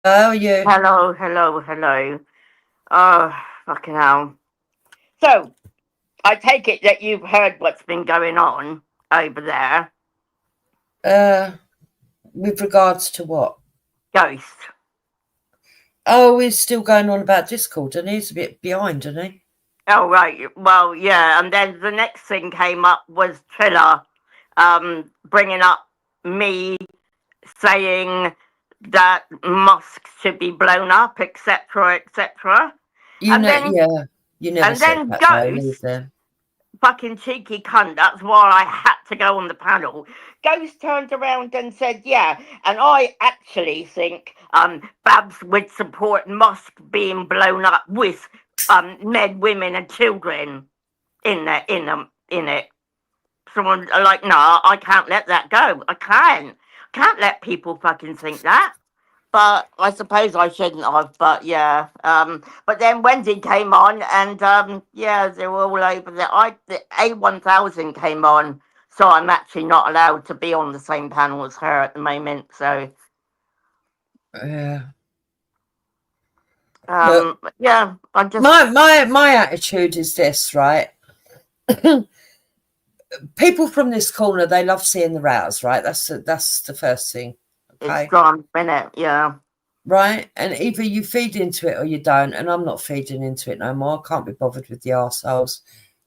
How are you? Hello, hello, hello. Oh, fucking hell. So, I take it that you've heard what's been going on over there. Uh, with regards to what? Ghost. Oh, he's still going on about Discord, and he's a bit behind, isn't he? Oh, right. Well, yeah. And then the next thing came up was Triller bringing up me saying that mosques should be blown up, etc., etc. You And know, then, yeah, you never and said then that though, Ghost either. fucking cheeky cunt. That's why I had to go on the panel. Ghost turned around and said, "Yeah," and I actually think Babs would support mosque being blown up with men, women, and children in it. Someone like, nah, I can't let that go. I can't let people fucking think that. But I suppose I shouldn't have. But yeah, but then Wendy came on, and yeah, they were all over there. The A1000 came on, so I'm actually not allowed to be on the same panel as her at the moment. So Yeah. Look, yeah, I just my attitude is this, right? People from this corner, they love seeing the rows, right? That's the first thing, it's okay? gone, innit? Yeah, Right? And either you feed into it or you don't, and I'm not feeding into it no more. I can't be bothered with the arseholes.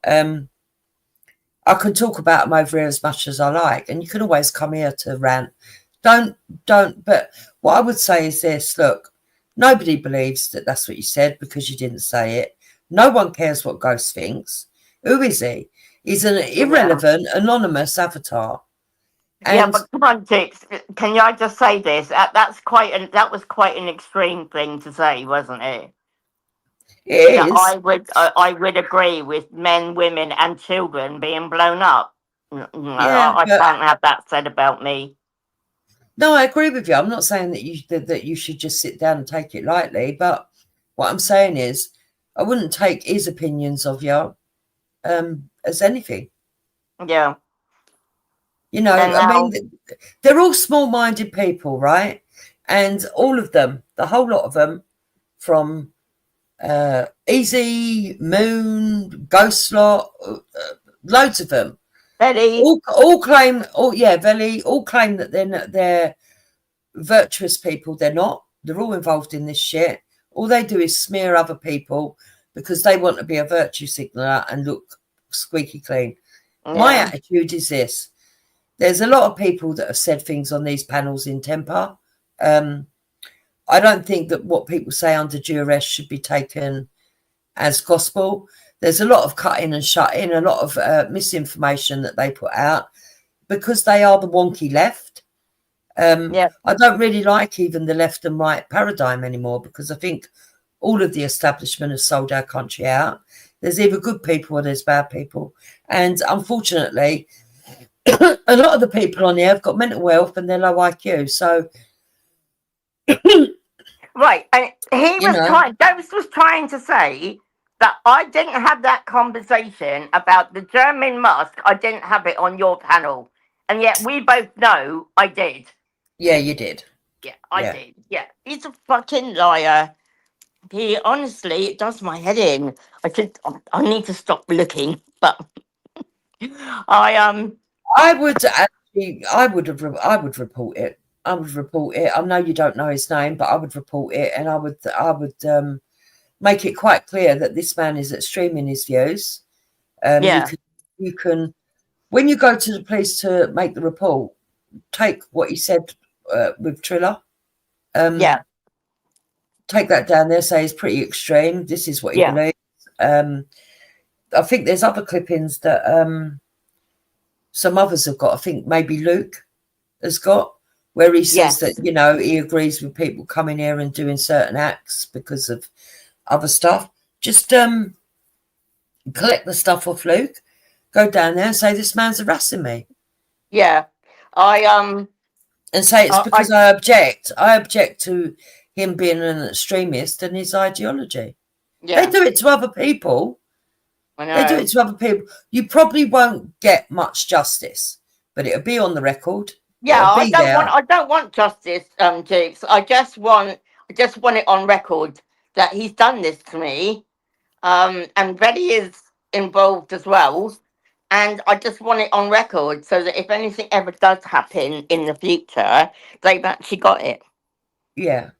Um, I can talk about them over here as much as I like, and you can always come here to rant. Don't, don't. But what I would say is this: look, nobody believes that that's what you said because you didn't say it. No one cares what Ghost thinks. Who is he? He's an yeah. irrelevant, anonymous avatar. Yeah, And but come on, Dix. Can I just say this? That was quite an extreme thing to say, wasn't it? That it is, I would agree with men, women, and children being blown up. No, yeah. I But can't have that said about me. no, I agree with you. I'm not saying that you should just sit down and take it lightly. But what I'm saying is, I wouldn't take his opinions of you as anything. Yeah, and I mean, now, they're all small-minded people, right? And all of them, the whole lot of them, from Easy, Moon, Ghost Slot, loads of them, Betty. all claim, all yeah, Veli, all claim that they're virtuous people. They're not. They're all involved in this shit. All they do is smear other people because they want to be a virtue signaler and look squeaky clean. My Yeah, attitude is this: there's a lot of people that have said things on these panels in temper. Um, I don't think that what people say under duress should be taken as gospel. There's a lot of cutting and shutting, a lot of misinformation that they put out because they are the wonky left. yeah, I don't really like even the left and right paradigm anymore because I think all of the establishment has sold our country out. There's either good people or there's bad people. And unfortunately, a lot of the people on here have got mental health and they're low IQ. So, right. And you know, Ghost was trying to say that I didn't have that conversation about the German Musk. I didn't have it on your panel, and yet we both know I did. yeah, you did. Yeah, I Yeah. did. Yeah, he's a fucking liar. He honestly, it does my head in. I need to stop looking, but I I would actually, I would report it. I would report it. I know you don't know his name, but I would report it, and I would make it quite clear that this man is extreme in his views. yeah, You can, when you go to the police to make the report, take what he said with Triller. Um, yeah, take that down there. Say he's pretty extreme. This is what he yeah, believes. Um, I think there's other clippings that some others have got. I think maybe Luke has got, where he says that, yes, he agrees with people coming here and doing certain acts because of other stuff. Just collect the stuff off Luke, go down there and say this man's harassing me, yeah. I and say it's I because I object. I object to him being an extremist and his ideology. They yeah, do it to other people. I They do it know. to other people. You probably won't get much justice, but it'll be on the record. Yeah, It'll be there. I don't want justice, Jakes. I just want it on record that he's done this to me, and Betty is involved as well. And I just want it on record so that if anything ever does happen in the future, they've actually got it. Yeah.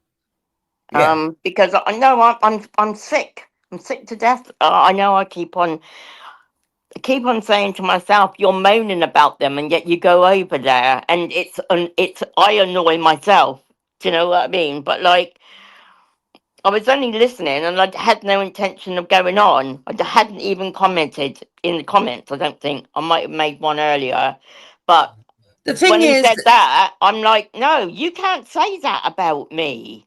Yeah. Because I know I'm sick. I'm sick to death. I know I keep on saying to myself, "You're moaning about them, and yet you go over there, and it's I annoy myself." Do you know what I mean? But like, I was only listening, and I had no intention of going on. I hadn't even commented in the comments. I don't think I might have made one earlier, but The when thing he is, said that, I'm like, "No, you can't say that about me."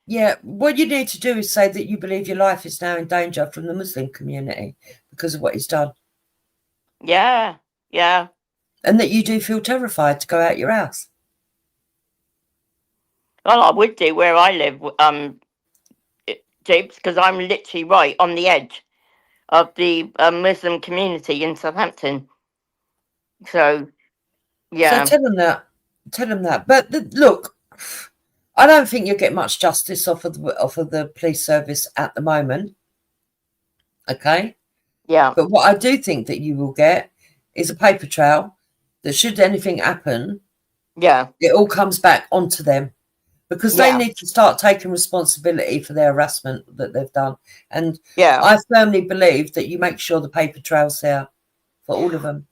yeah, what you need to do is say that you believe your life is now in danger from the Muslim community because of what he's done. Yeah, yeah. And that you do feel terrified to go out your house. Well, I would do where I live, Jibs, because I'm literally right on the edge of the Muslim community in Southampton. So So yeah, tell them that. Tell them that. But look, I don't think you'll get much justice off of the police service at the moment. Okay? yeah, But what I do think that you will get is a paper trail that should anything happen, yeah, it all comes back onto them. Because they yeah, need to start taking responsibility for their harassment that they've done. And yeah, I firmly believe that you make sure the paper trail's there for all of them.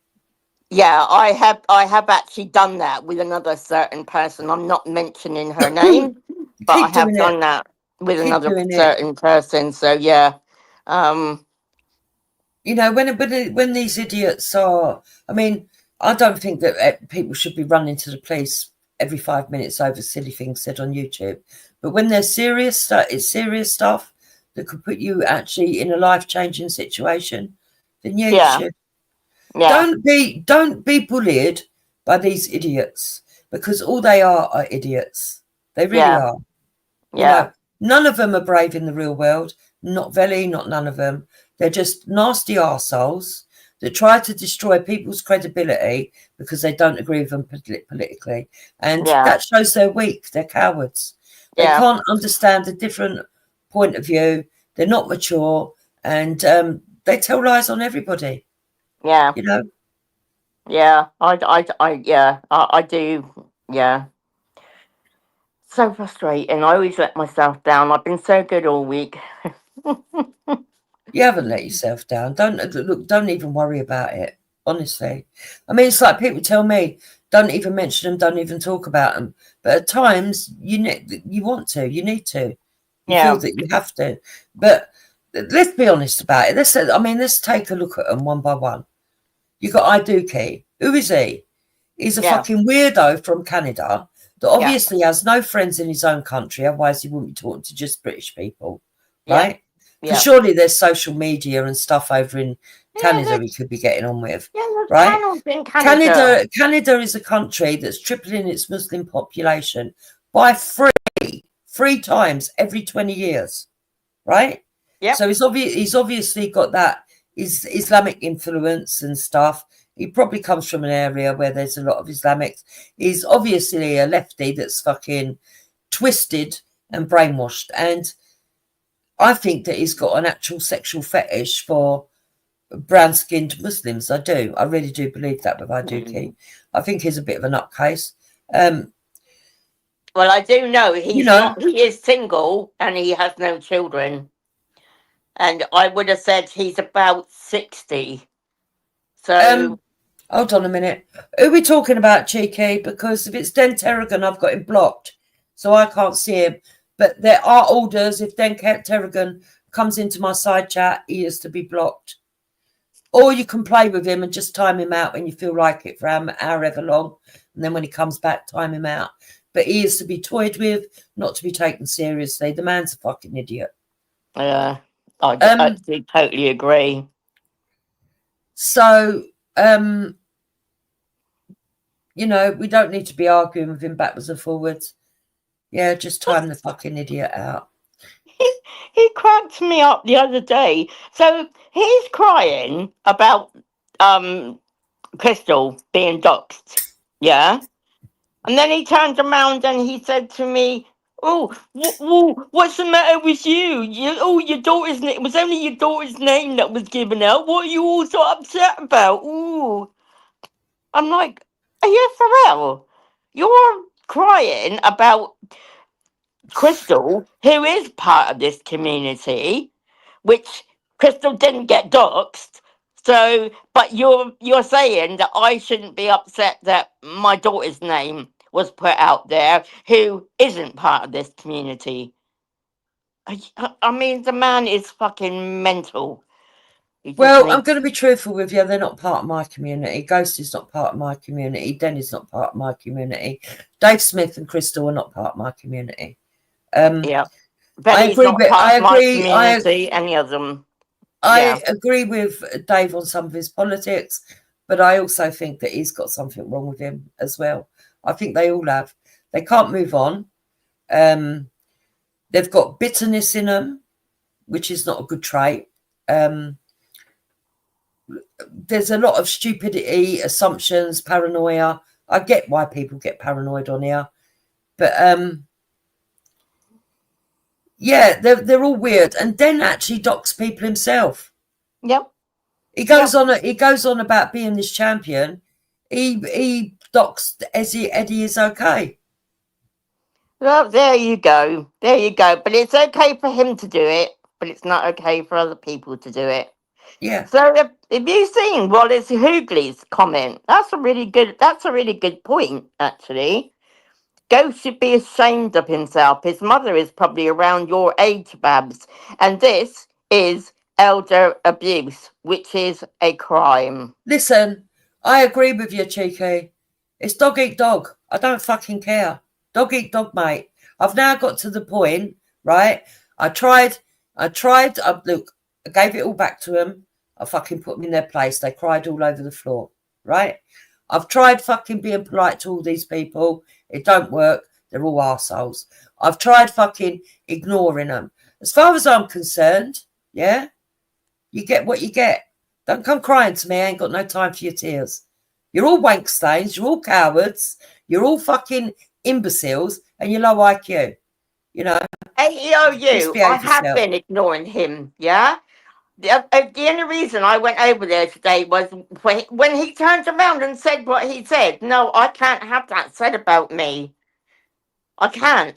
yeah. I have actually done that with another certain person. I'm not mentioning her name, but I Keep have doing it. done that with Keep another doing it. certain person. So yeah, um, You know, when these idiots are, I mean, I don't think that people should be running to the police every 5 minutes over silly things said on YouTube. But when there's serious stuff, it's serious stuff that could put you actually in a life-changing situation, then yeah, you yeah, should. yeah, Don't be bullied by these idiots because all they are idiots. They really yeah, are. You yeah, know, none of them are brave in the real world. Not Veli, not none of them. They're just nasty arseholes that try to destroy people's credibility because they don't agree with them politically. And yeah, that shows they're weak. They're cowards. They yeah, can't understand a different point of view. They're not mature. And they tell lies on everybody, yeah, you know. yeah. Yeah, I do. Yeah. So frustrating. I always let myself down. I've been so good all week. You haven't let yourself down. Don't look. Don't even worry about it. Honestly, I mean, it's like people tell me, don't even mention them, don't even talk about them. But at times, you want to, you need to, you feel Yeah, that you have to. But let's be honest about it. Let's take a look at them one by one. You got Iduki. Who is he? He's a yeah, fucking weirdo from Canada that yeah, obviously has no friends in his own country. Otherwise, he wouldn't be talking to just British people, yeah, right? Because yeah. surely there's social media and stuff over in Yeah, Canada he could be getting on with, there's right? channels in Canada. Canada is a country that's tripling its Muslim population by three times every 20 years, right? Yep, So he's obviously got that Islamic influence and stuff. He probably comes from an area where there's a lot of Islamics. He's obviously a lefty that's fucking twisted and brainwashed. And I think that he's got an actual sexual fetish for brown-skinned Muslims. I do. I really do believe that with Iduki. I think he's a bit of a nutcase. well, I do know You he's know, not. He is single and he has no children. And I would have said he's about 60. So hold on a minute. Who are we talking about, Cheeky? Because if it's Den Terrigan, I've got him blocked, so I can't see him. But there are orders. If Den Terrigan comes into my side chat, he is to be blocked. Or you can play with him and just time him out when you feel like it for however long. And then when he comes back, time him out. But he is to be toyed with, not to be taken seriously. The man's a fucking idiot. yeah, I Um, do totally agree. so you know, we don't need to be arguing with him backwards and forwards. Yeah, just time the fucking idiot out. He cracked me up the other day. So he's crying about Crystal being doxxed. Yeah. And then he turned around and he said to me, What's the matter with you? Your daughter's name. It was only your daughter's name that was given out. What are you all so upset about? Ooh. I'm like, are you for real? You're crying about Crystal, who is part of this community, which Crystal didn't get doxxed. So, but you're saying that I shouldn't be upset that my daughter's name was put out there, who isn't part of this community. I mean, the man is fucking mental. He just Well, I'm needs. going to be truthful with you. They're not part of my community. Ghost is not part of my community. Denny's not part of my community. Dave Smith and Crystal are not part of my community. Yeah, I Benny's agree not with. part I of my agree. community. Any of them. I Yeah, agree with Dave on some of his politics, but I also think that he's got something wrong with him as well. I think they all have. They can't move on. They've got bitterness in them, which is not a good trait. There's a lot of stupidity, assumptions, paranoia. I get why people get paranoid on here, but yeah, they're all weird. And Den actually docks people himself. yep, He yep. goes on about being this champion. He docks Eddie is okay. Well, there you go. There you go. But it's okay for him to do it, but it's not okay for other people to do it. Yeah. So if you've seen Wallace Hoogley's comment, that's a really good point, actually. Ghost should be ashamed of himself. His mother is probably around your age, Babs. And this is elder abuse, which is a crime. Listen, I agree with you, Cheeky. It's dog eat dog. I don't fucking care. Dog eat dog, mate. I've now got to the point, right? I tried. Look, I gave it all back to them. I fucking put them in their place. They cried all over the floor, right? I've tried fucking being polite to all these people. It don't work. They're all arseholes. I've tried fucking ignoring them. As far as I'm concerned, yeah, you get what you get. Don't come crying to me. I ain't got no time for your tears. You're all wank stains. You're all cowards. You're all fucking imbeciles, and you're low IQ. You know, AEOU, I misbehave have yourself. been ignoring him, yeah? The only reason I went over there today was when he turned around and said what he said. No, I can't have that said about me. I can't.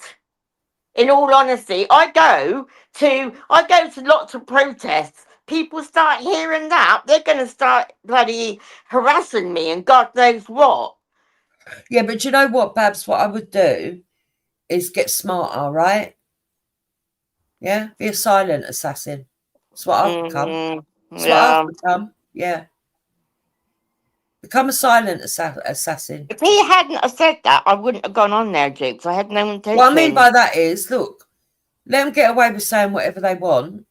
In all honesty, I go to lots of protests. People start hearing that, they're going to start bloody harassing me and God knows what. Yeah, but you know what, Babs? What I would do is get smarter, right? Yeah, be a silent assassin. That's what I've become. Mm, That's what I've yeah. become. Yeah, become a silent assassin. If he hadn't have said that, I wouldn't have gone on there, Jukes. I had no What I mean intention. by that is, look, let them get away with saying whatever they want.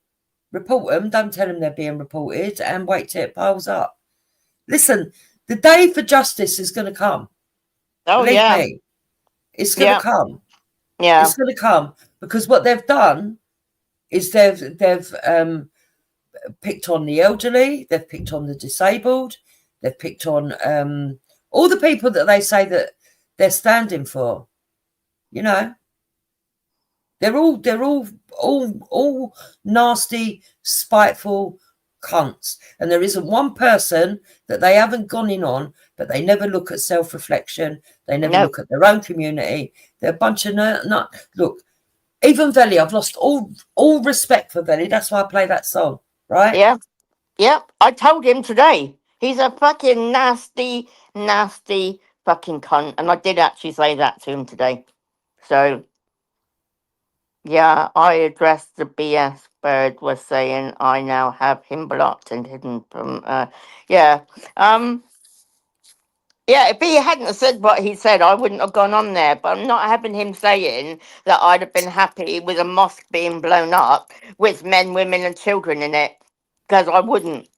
Report them. Don't tell them they're being reported, and wait till it piles up. Listen, the day for justice is going to come. Oh, Believe yeah. me, it's going to Yeah. come. Yeah. It's going to come because what they've done is they've picked on the elderly, they've picked on the disabled, they've picked on all the people that they say that they're standing for. You know, they're all nasty, spiteful cunts, and there isn't one person that they haven't gone in on, but they never look at self-reflection. They never No. look at their own community. They're a bunch of look. Even Veli, I've lost all respect for Veli. That's why I play that song, right? Yeah. Yeah. I told him today. He's a fucking nasty, nasty fucking cunt. And I did actually say that to him today. So, yeah, I addressed the BS Bird was saying I now have him blocked and hidden from, yeah. Um, Yeah, if he hadn't have said what he said, I wouldn't have gone on there. But I'm not having him saying that I'd have been happy with a mosque being blown up with men, women, and children in it. Because I wouldn't.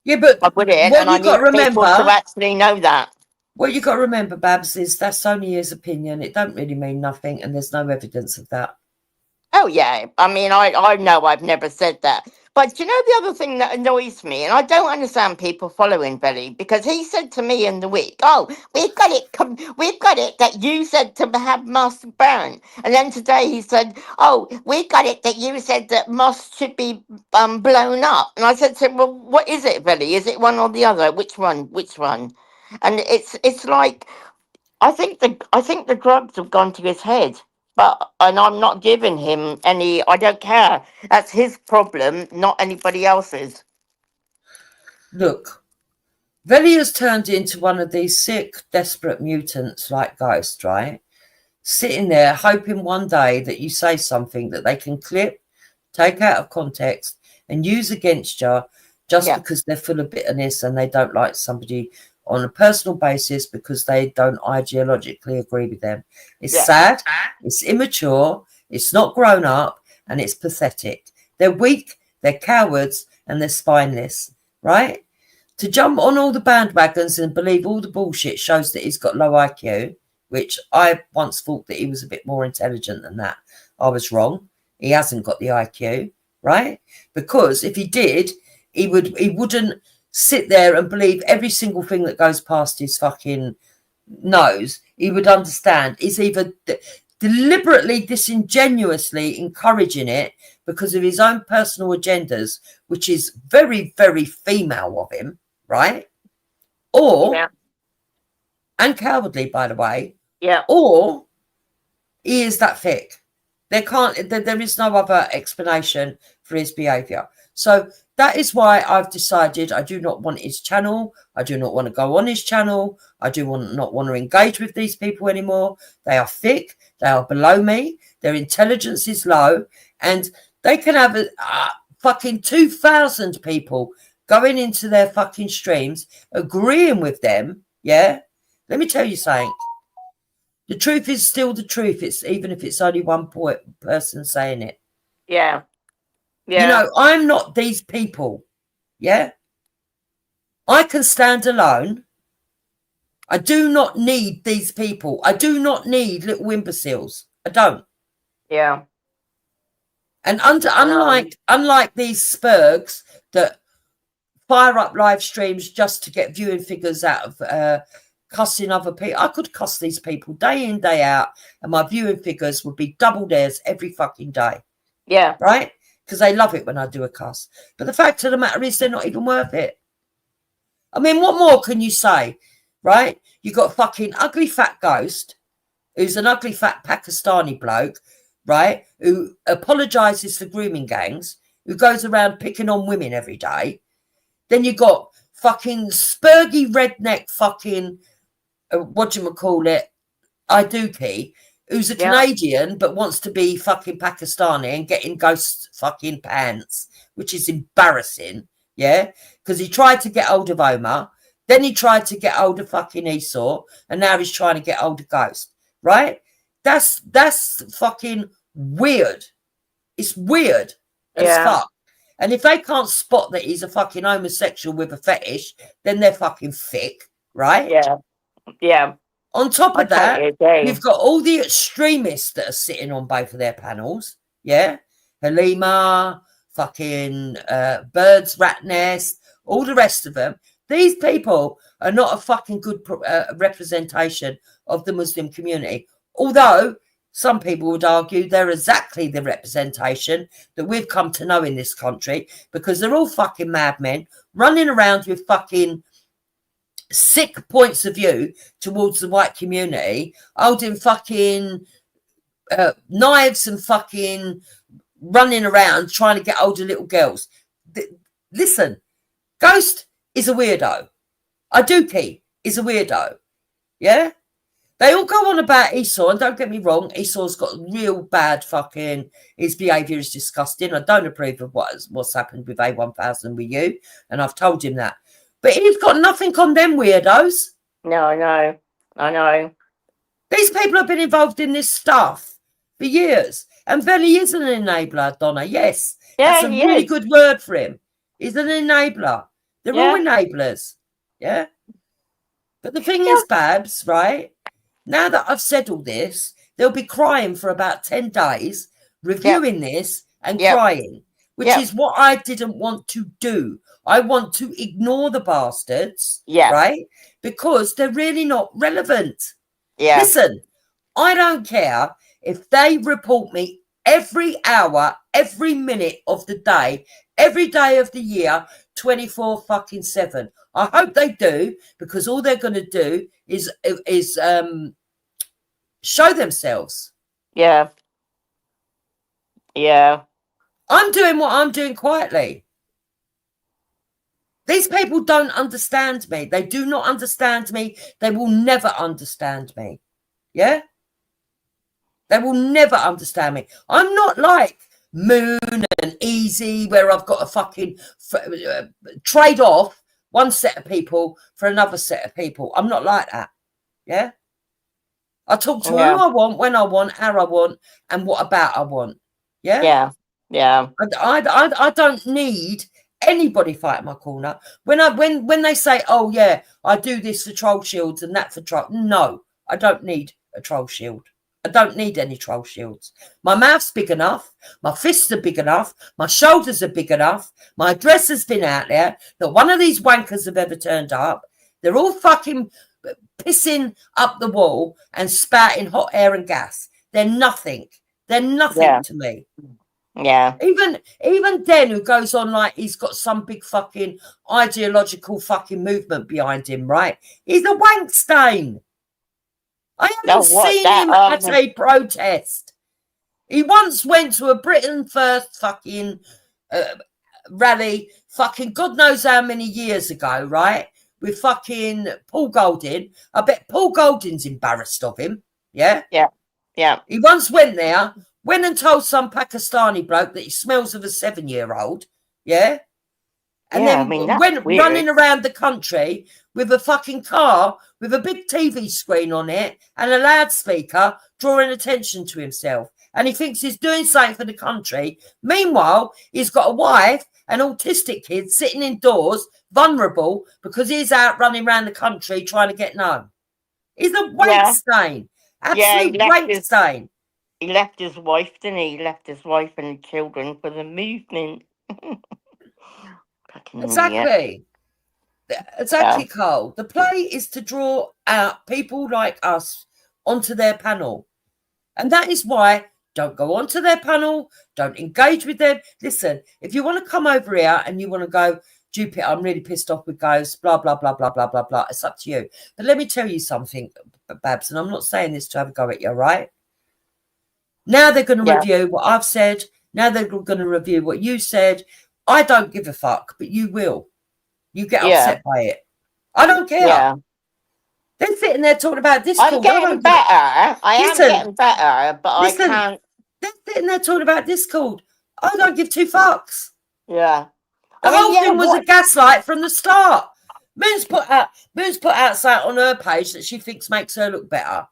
Yeah, but I wouldn't. what And I you got to need people to remember, actually know that. what you got to remember, Babs, is that's only his opinion. It don't really mean nothing, and there's no evidence of that. Oh, yeah. I mean, I know I've never said that. But you know the other thing that annoys me, and I don't understand people following Billy, because he said to me in the week, "Oh, we've got it that you said to have Moss burn," and then today he said, "Oh, we got it that you said that Moss should be blown up," and I said to him, "Well, what is it, Billy? Is it one or the other? Which one? Which one?" And it's like I think the drugs have gone to his head. And I'm not giving him any. I don't care. That's his problem, not anybody else's. Look, Veli has turned into one of these sick, desperate mutants like Ghost, right? Sitting there hoping one day that you say something that they can clip, take out of context, and use against you just Yeah, because they're full of bitterness and they don't like somebody on a personal basis because they don't ideologically agree with them. It's yeah, sad, it's immature, it's not grown up, and it's pathetic. They're weak, they're cowards, and they're spineless, right? To jump on all the bandwagons and believe all the bullshit shows that he's got low IQ, which I once thought that he was a bit more intelligent than that. I was wrong. He hasn't got the IQ, right? Because if he did, he wouldn't sit there and believe every single thing that goes past his fucking nose. He would understand. He's either deliberately, disingenuously encouraging it because of his own personal agendas, which is very, very female of him, right? Or, yeah, and cowardly, by the way, yeah, or he is that thick. There is no other explanation for his behaviour. So that is why I've decided I do not want his channel. I do not want to go on his channel. I not want to engage with these people anymore. They are thick. They are below me. Their intelligence is low. And they can have fucking 2,000 people going into their fucking streams, agreeing with them. Yeah. Let me tell you something. The truth is still the truth. It's even if it's only one person saying it. yeah, You yeah, know, I'm not these people. Yeah. I can stand alone. I do not need these people. I do not need little imbeciles. I don't. yeah. And I know. unlike these spurgs that fire up live streams just to get viewing figures out of cussing other people. I could cuss these people day in, day out, and my viewing figures would be double theirs every fucking day. Yeah, Right? Because they love it when I do a cuss. But the fact of the matter is they're not even worth it. I mean, what more can you say? Right? You got a fucking ugly fat ghost who's an ugly fat Pakistani bloke, right? Who apologizes for grooming gangs, who goes around picking on women every day. Then you got fucking spurgy redneck fucking whatchamacallit, Iduki, who's a yeah, Canadian but wants to be fucking Pakistani and get in ghost fucking pants, which is embarrassing, yeah? Because he tried to get hold of Omar, then he tried to get hold of fucking Esau, and now he's trying to get hold of Ghost, right? That's fucking weird. It's weird as yeah, fuck. And if they can't spot that he's a fucking homosexual with a fetish, then they're fucking thick, right? yeah, yeah. On top I of that, totally agree. you've got all the extremists that are sitting on both of their panels. Yeah. Halima, fucking Birds, Rat Nest, all the rest of them. These people are not a fucking good representation of the Muslim community. Although some people would argue they're exactly the representation that we've come to know in this country because they're all fucking madmen running around with fucking sick points of view towards the white community, holding fucking knives and fucking running around trying to get older little girls. Listen, Ghost is a weirdo. Iduki is a weirdo. Yeah? They all go on about Esau, and don't get me wrong, Esau's got real bad fucking, his behaviour is disgusting. I don't approve of what's happened with A1000 with you, and I've told him that. But he's got nothing on them weirdos. No, I know. I know. These people have been involved in this stuff for years. And Veli is an enabler, Donna. Yes, that's Yeah, a he really is. good word for him. He's an enabler. They're all Yeah, enablers. Yeah. But the thing yeah, is, Babs, right? Now that I've said all this, they'll be crying for about 10 days, yeah, reviewing this and yeah, crying. which is what I didn't want to do. I want to ignore the bastards, right? Because they're really not relevant. Yeah. Listen, I don't care if they report me every hour, every minute of the day, every day of the year, 24/7. I hope they do, because all they're going to do is show themselves. Yeah. Yeah. I'm doing what I'm doing quietly. These people don't understand me. They do not understand me. They will never understand me. Yeah? They will never understand me. I'm not like Moon and Easy, where I've got to fucking trade off one set of people for another set of people. I'm not like that. Yeah? I talk to who I want, when I want, how I want, and what about I want. Yeah? Yeah. Yeah. I don't need anybody fighting my corner. When they say, oh yeah, I do this for troll shields and that for troll. No, I don't need a troll shield. I don't need any troll shields. My mouth's big enough. My fists are big enough. My shoulders are big enough. My address has been out there. Not one of these wankers have ever turned up. They're all fucking pissing up the wall and spouting hot air and gas. They're nothing. They're nothing to me. Yeah. Even Den, who goes on like he's got some big fucking ideological fucking movement behind him, right? He's a wank stain. I haven't seen him at a protest. He once went to a Britain First fucking rally, fucking God knows how many years ago, right? With fucking Paul Golding. I bet Paul Golding's embarrassed of him. Yeah? Yeah. Yeah. He once went there, went and told some Pakistani bloke that he smells of a 7-year-old. Yeah? And then went running around the country with a fucking car with a big TV screen on it and a loudspeaker, drawing attention to himself. And he thinks he's doing something for the country. Meanwhile, he's got a wife and autistic kids sitting indoors, vulnerable, because he's out running around the country trying to get known. He's a wank stain. Absolute wank stain. He left his wife, didn't he? He left his wife and children for the movement. Exactly. Exactly, Carl. The play is to draw out people like us onto their panel. And that is why don't go onto their panel. Don't engage with them. Listen, if you want to come over here and you want to go, Jupiter, I'm really pissed off with ghosts, blah, blah, blah, blah, blah, blah, blah. It's up to you. But let me tell you something, Babs, and I'm not saying this to have a go at you, right? Now they're going to review what I've said. Now they're going to review what you said. I don't give a fuck, but you will. You get upset by it. I don't care. Yeah. They're sitting there talking about Discord. I'm getting better. I am getting better, but I can't. They're sitting there talking about Discord. I don't give two fucks. Yeah. The whole thing was a gaslight from the start. Moon's put out something on her page that she thinks makes her look better.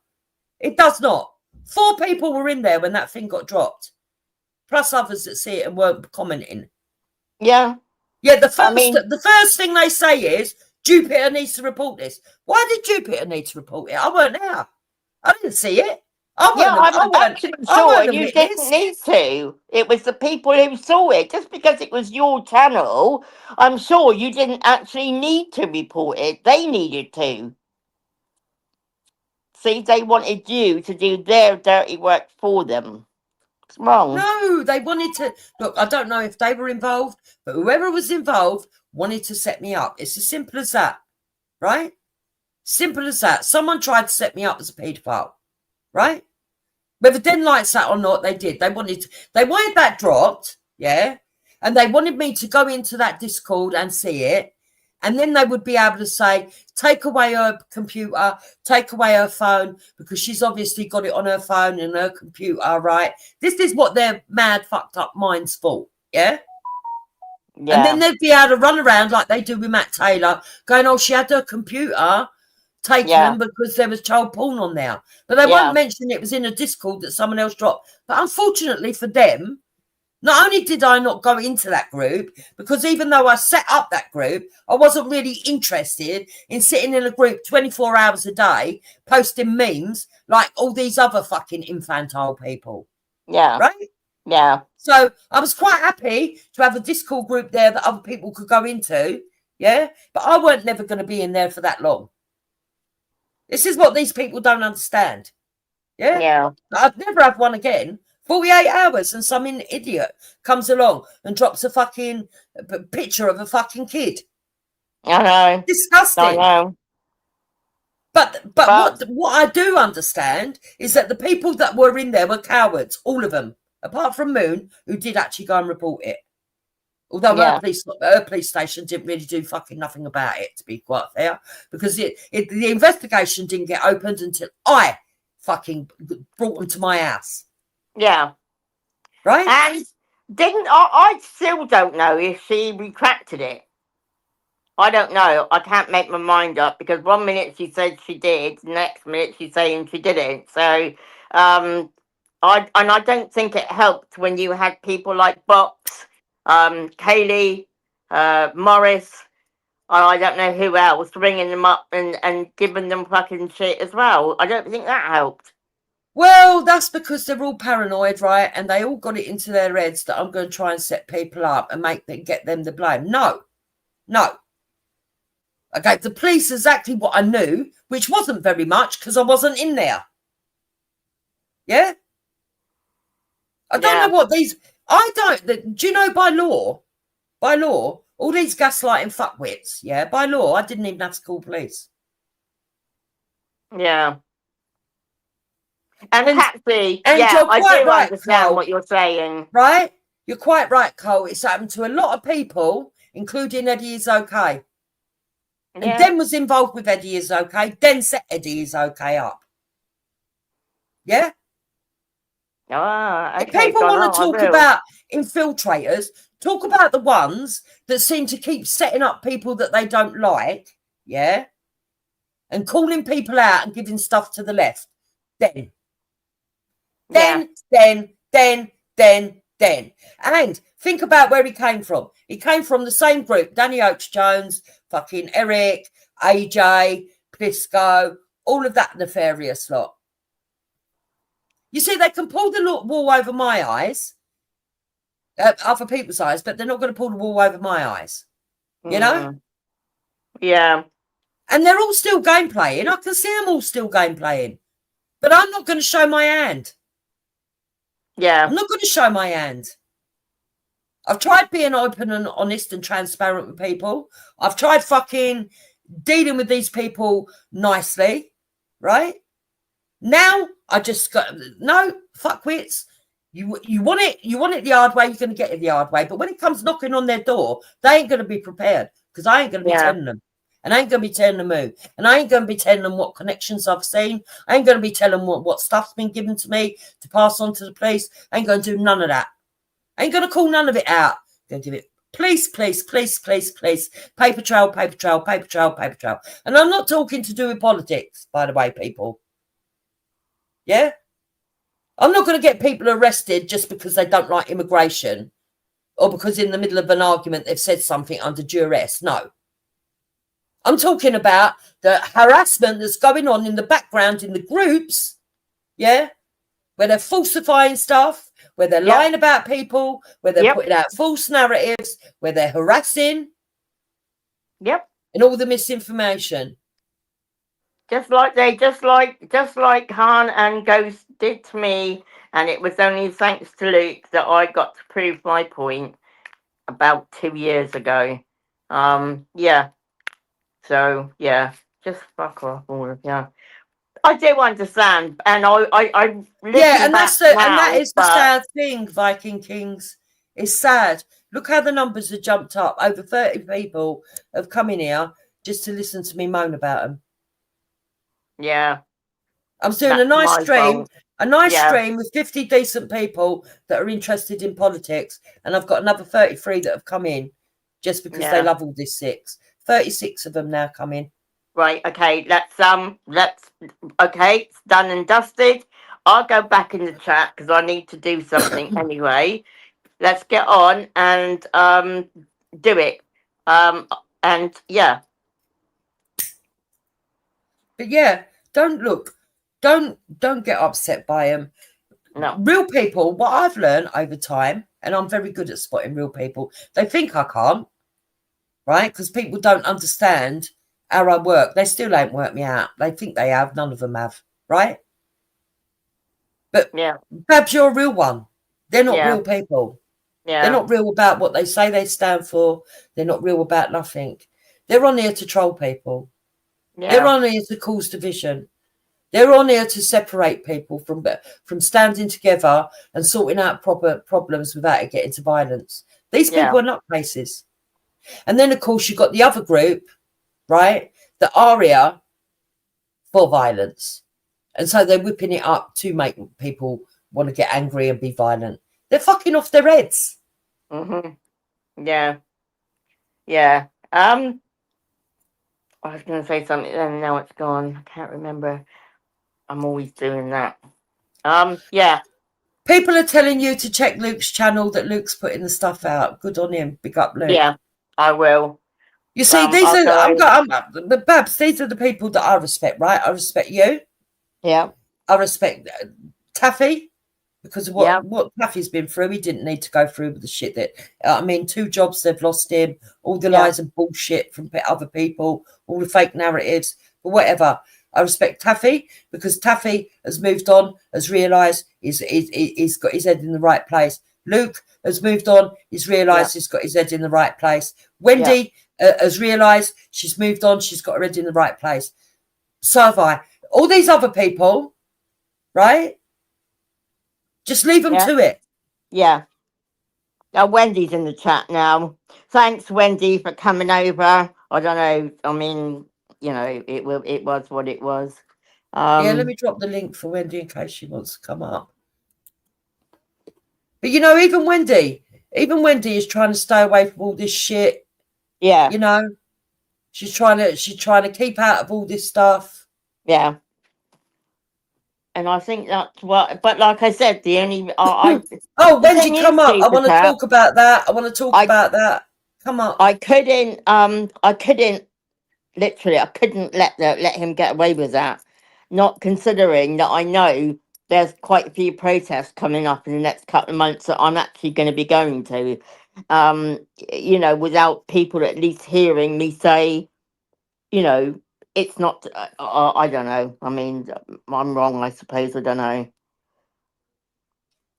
It does not. 4 people were in there when that thing got dropped, plus others that see it and weren't commenting. Yeah. Yeah, the first thing they say is Jupiter needs to report this. Why did Jupiter need to report it? I weren't there. I didn't see it. I'm actually sure you didn't need to. It was the people who saw it. Just because it was your channel, I'm sure you didn't actually need to report it. They needed to. See, they wanted you to do their dirty work for them. It's wrong. No, they wanted to. Look, I don't know if they were involved, but whoever was involved wanted to set me up. It's as simple as that, right? Simple as that. Someone tried to set me up as a paedophile, right? Whether they didn't like that or not, they did. They wanted that dropped, yeah? And they wanted me to go into that Discord and see it. And then they would be able to say, take away her computer, take away her phone, because she's obviously got it on her phone and her computer, right? This is what their mad, fucked up minds for, yeah? And then they'd be able to run around like they do with Matt Taylor, going, oh, she had her computer taken because there was child porn on there. But they won't mention it was in a Discord that someone else dropped. But unfortunately for them, not only did I not go into that group, because even though I set up that group, I wasn't really interested in sitting in a group 24 hours a day, posting memes like all these other fucking infantile people. Yeah. Right? Yeah. So I was quite happy to have a Discord group there that other people could go into. Yeah. But I weren't never going to be in there for that long. This is what these people don't understand. Yeah. Yeah. I'd never have one again. 48 hours and some idiot comes along and drops a fucking picture of a fucking kid. I know. Disgusting. I know. But what I do understand is that the people that were in there were cowards, all of them, apart from Moon, who did actually go and report it. Although her police station didn't really do fucking nothing about it, to be quite fair, because the investigation didn't get opened until I fucking brought them to my house. Yeah. Right? And I still don't know if she retracted it. I don't know. I can't make my mind up because 1 minute she said she did, next minute she's saying she didn't. So, I don't think it helped when you had people like Box, Kaylee, Morris, I don't know who else, ringing them up and giving them fucking shit as well. I don't think that helped. Well, that's because they're all paranoid, right? And they all got it into their heads that I'm going to try and set people up and get them the blame. No. I gave the police exactly what I knew, which wasn't very much because I wasn't in there. Yeah? I don't know what these... do you know by law, all these gaslighting fuckwits, yeah, by law, I didn't even have to call police. Yeah. And Patsy, I do understand Cole, what you're saying. Right? You're quite right, Cole. It's happened to a lot of people, including Eddie Is Okay. And Den was involved with Eddie Is Okay. Den set Eddie Is Okay up. Yeah? Okay, if people want to talk about infiltrators, talk about the ones that seem to keep setting up people that they don't like, yeah? And calling people out and giving stuff to the left. Den. And think about where he came from. He came from the same group, Danny Oakes Jones, fucking Eric, AJ, Plisco, all of that nefarious lot. You see, they can pull the wall over my eyes, other people's eyes, but they're not going to pull the wall over my eyes. You know? Yeah. And they're all still game playing. I can see them all still game playing. But I'm not going to show my hand. Yeah. I'm not going to show my hand. I've tried being open and honest and transparent with people. I've tried fucking dealing with these people nicely, right? Now I just got no fuckwits. You want it the hard way, you're going to get it the hard way. But when it comes knocking on their door, they ain't going to be prepared because I ain't going to be telling them. And I ain't going to be telling them who. And I ain't going to be telling them what connections I've seen. I ain't going to be telling them what stuff's been given to me to pass on to the police. I ain't going to do none of that. I ain't going to call none of it out. I'm going to give it police. Paper trail. And I'm not talking to do with politics, by the way, people. Yeah? I'm not going to get people arrested just because they don't like immigration or because in the middle of an argument they've said something under duress. No. I'm talking about the harassment that's going on in the background in the groups, yeah, where they're falsifying stuff, where they're lying about people, where they're putting out false narratives, where they're harassing. Yep. And all the misinformation. Just like Han and Ghost did to me, and it was only thanks to Luke that I got to prove my point about 2 years ago. Yeah. So yeah, just fuck off, all of you. I do understand, and I and that is the sad thing, Viking Kings. It's sad. Look how the numbers have jumped up. Over 30 people have come in here just to listen to me moan about them. Yeah. I was doing a nice stream with 50 decent people that are interested in politics, and I've got another 33 that have come in just because they love all this 36 of them now come in. Right, okay, let's okay, it's done and dusted. I'll go back in the chat because I need to do something anyway. Let's get on and do it. And yeah. But yeah, don't get upset by them. No. Real people, what I've learned over time, and I'm very good at spotting real people, they think I can't, right? Because people don't understand how I work. They still ain't worked me out. They think they have. None of them have, right? But Yeah. perhaps you're a real one. They're not Yeah. real people. They're Yeah. not real about what they say they stand for. They're not real about nothing. They're on here to troll people. They're Yeah. on here to cause division. They're on here to separate people from standing together and sorting out proper problems without it getting to violence. These people Yeah. are nutcases. And then, of course, you've got the other group, right, that are here for violence. And so they're whipping it up to make people want to get angry and be violent. They're fucking off their heads. Yeah. Yeah. I was going to say something, and now it's gone. I can't remember. I'm always doing that. Yeah. People are telling you to check Luke's channel, that Luke's putting the stuff out. Good on him. Big up, Luke. Yeah, I will. You see, these I'll are the Babs. These are the people that I respect, right? I respect you. Yeah. I respect Taffy, because of Yeah. what Taffy's been through. He didn't need to go through with the shit that, I mean, 2 jobs, they've lost him, all the lies and bullshit from other people, all the fake narratives, but whatever. I respect Taffy because Taffy has moved on, has realised he's got his head in the right place. Luke has moved on, he's realised he's got his head in the right place. Wendy has realised she's moved on, she's got her head in the right place. So have I. All these other people, right? Just leave them to it. Yeah. Now, Wendy's in the chat now. Thanks, Wendy, for coming over. I don't know. I mean, you know, it was what it was. Yeah, let me drop the link for Wendy in case she wants to come up. But you know, even Wendy is trying to stay away from all this shit. Yeah. You know, she's trying to keep out of all this stuff. Yeah. And I think that's what. But like I said, the only oh, Wendy, come up. I want to talk about that. I want to talk about that. Come up. I couldn't. Literally, I couldn't let him get away with that. Not considering that I know there's quite a few protests coming up in the next couple of months that I'm actually going to be going to. You know, without people at least hearing me say, you know, it's not. I don't know. I mean, I'm wrong. I suppose I don't know.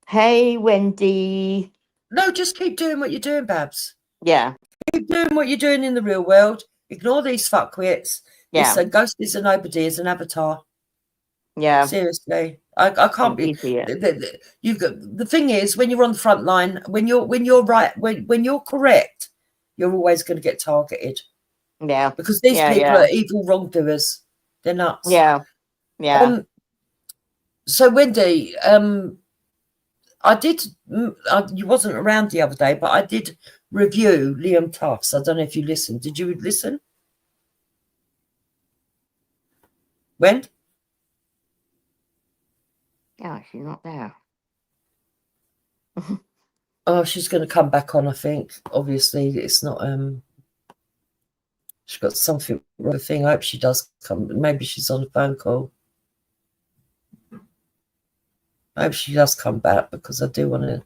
Hey, Wendy. No, just keep doing what you're doing, Babs. Yeah. Keep doing what you're doing in the real world. Ignore these fuckwits. Yeah. Listen, Ghost is a nobody, is an avatar. Yeah. Seriously. I can't be. You've got, the thing is, when you're on the front line, when you're right, when you're correct, you're always going to get targeted. Yeah. Because these people are evil wrongdoers. They're nuts. Yeah. Yeah. So Wendy, I did. You wasn't around the other day, but I did review Liam Tufts. I don't know if you listened. Did you listen? When? Yeah, she's not there. Oh, she's going to come back on, I think. Obviously, it's not. She's got something wrong with the thing. I hope she does come. Maybe she's on a phone call. I hope she does come back because I do want to.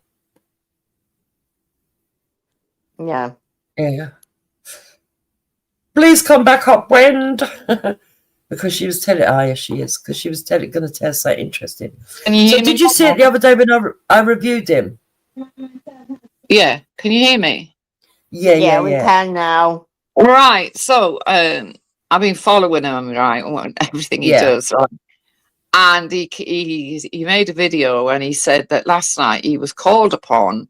Yeah. Yeah. Please come back up, Wend. Because she was telling. Oh, yes, she is. Because she was going to tell us something interesting. Can you hear me? Did you see it the other day when I reviewed him? Yeah. Can you hear me? Yeah. We can now. Right. So I've been following him, right, everything he does, right? And he made a video and he said that last night he was called upon